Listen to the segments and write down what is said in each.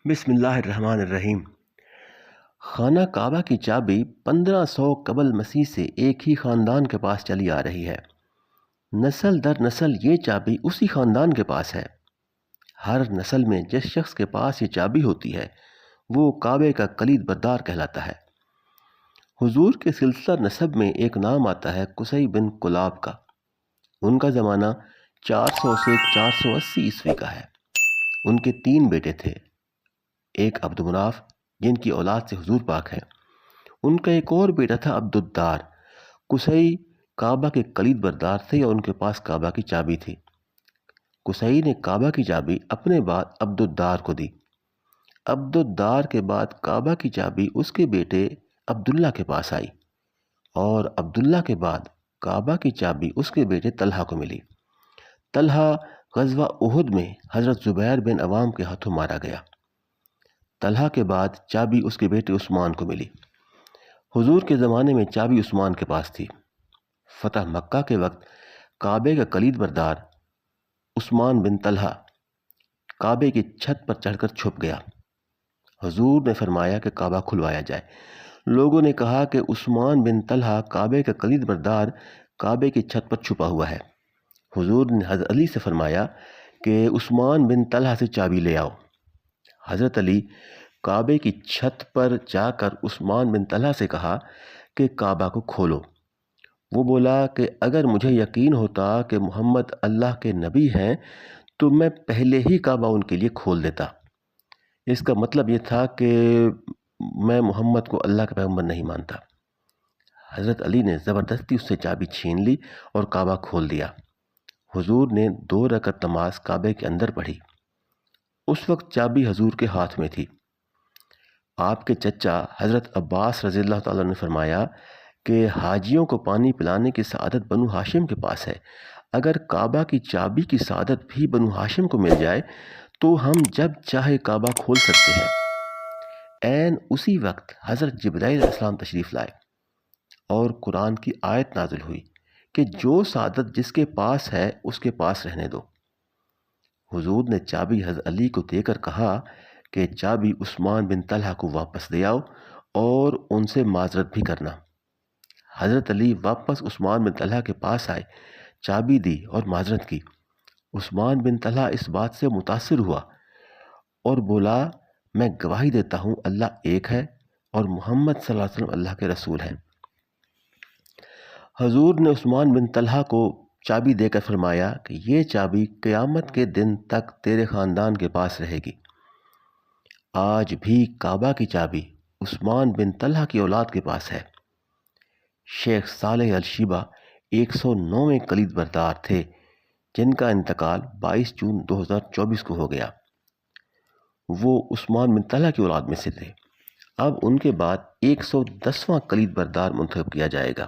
بسم اللہ الرحمن الرحیم۔ خانہ کعبہ کی چابی 1500 قبل مسیح سے ایک ہی خاندان کے پاس چلی آ رہی ہے۔ نسل در نسل یہ چابی اسی خاندان کے پاس ہے۔ ہر نسل میں جس شخص کے پاس یہ چابی ہوتی ہے وہ کعبے کا کلید بردار کہلاتا ہے۔ حضور کے سلسلہ نسب میں ایک نام آتا ہے قصی بن کلاب کا۔ ان کا زمانہ 400 سے 480 عیسوی کا ہے۔ ان کے 3 بیٹے تھے، ایک عبد مناف جن کی اولاد سے حضور پاک ہیں، ان کا ایک اور بیٹا تھا عبد الدار۔ قصی کعبہ کے کلید بردار تھے اور ان کے پاس کعبہ کی چابی تھی۔ قصی نے کعبہ کی چابی اپنے بعد عبد الدار کو دی۔ عبد الدار کے بعد کعبہ کی چابی اس کے بیٹے عبداللہ کے پاس آئی اور عبداللہ کے بعد کعبہ کی چابی اس کے بیٹے طلحہ کو ملی۔ طلحہ غزوہ احد میں حضرت زبیر بن عوام کے ہاتھوں مارا گیا۔ طلحہ کے بعد چابی اس کے بیٹے عثمان کو ملی۔ حضور کے زمانے میں چابی عثمان کے پاس تھی۔ فتح مکہ کے وقت کعبے کا کلید بردار عثمان بن طلحہ کعبے کی چھت پر چڑھ کر چھپ گیا۔ حضور نے فرمایا کہ کعبہ کھلوایا جائے۔ لوگوں نے کہا کہ عثمان بن طلحہ کعبے کا کلید بردار کعبے کی چھت پر چھپا ہوا ہے۔ حضور نے حضرت علی سے فرمایا کہ عثمان بن طلحہ سے چابی لے آؤ۔ حضرت علی کعبے کی چھت پر جا کر عثمان بن طلحہ سے کہا کہ کعبہ کو کھولو۔ وہ بولا کہ اگر مجھے یقین ہوتا کہ محمد اللہ کے نبی ہیں تو میں پہلے ہی کعبہ ان کے لیے کھول دیتا۔ اس کا مطلب یہ تھا کہ میں محمد کو اللہ کا پیغمبر نہیں مانتا۔ حضرت علی نے زبردستی اس سے چابی چھین لی اور کعبہ کھول دیا۔ حضور نے 2 رکعت نماز کعبے کے اندر پڑھی۔ اس وقت چابی حضور کے ہاتھ میں تھی۔ آپ کے چچا حضرت عباس رضی اللہ تعالیٰ نے فرمایا کہ حاجیوں کو پانی پلانے کی سعادت بنو ہاشم کے پاس ہے۔ اگر کعبہ کی چابی کی سعادت بھی بنو ہاشم کو مل جائے تو ہم جب چاہے کعبہ کھول سکتے ہیں۔ عین اسی وقت حضرت جبرائیل علیہ السلام تشریف لائے اور قرآن کی آیت نازل ہوئی کہ جو سعادت جس کے پاس ہے اس کے پاس رہنے دو۔ حضور نے چابی حضرت علی کو دے کر کہا کہ چابی عثمان بن طلحہ کو واپس دے آؤ اور ان سے معذرت بھی کرنا۔ حضرت علی واپس عثمان بن طلحہ کے پاس آئے، چابی دی اور معذرت کی۔ عثمان بن طلحہ اس بات سے متاثر ہوا اور بولا میں گواہی دیتا ہوں اللہ ایک ہے اور محمد صلی اللہ علیہ وسلم اللہ کے رسول ہیں۔ حضور نے عثمان بن طلحہ کو چابی دے کر فرمایا کہ یہ چابی قیامت کے دن تک تیرے خاندان کے پاس رہے گی۔ آج بھی کعبہ کی چابی عثمان بن طلحہ کی اولاد کے پاس ہے۔ شیخ صالح الشیبہ 109ویں کلید بردار تھے جن کا انتقال 22 جون 2024 کو ہو گیا۔ وہ عثمان بن طلحہ کی اولاد میں سے تھے۔ اب ان کے بعد 110واں کلید بردار منتخب کیا جائے گا۔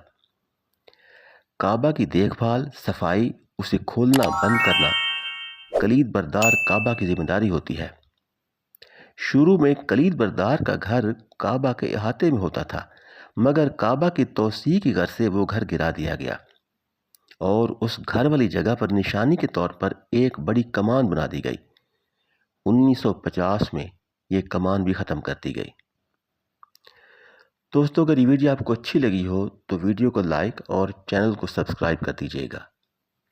کعبہ کی دیکھ بھال، صفائی، اسے کھولنا بند کرنا کلید بردار کعبہ کی ذمہ داری ہوتی ہے۔ شروع میں کلید بردار کا گھر کعبہ کے احاطے میں ہوتا تھا، مگر کعبہ کی توسیع کی غرض سے وہ گھر گرا دیا گیا اور اس گھر والی جگہ پر نشانی کے طور پر ایک بڑی کمان بنا دی گئی۔ 1950 میں یہ کمان بھی ختم کر دی گئی۔ دوستو، اگر یہ ویڈیو آپ کو اچھی لگی ہو تو ویڈیو کو لائک اور چینل کو سبسکرائب کر دیجیے گا۔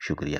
شکریہ۔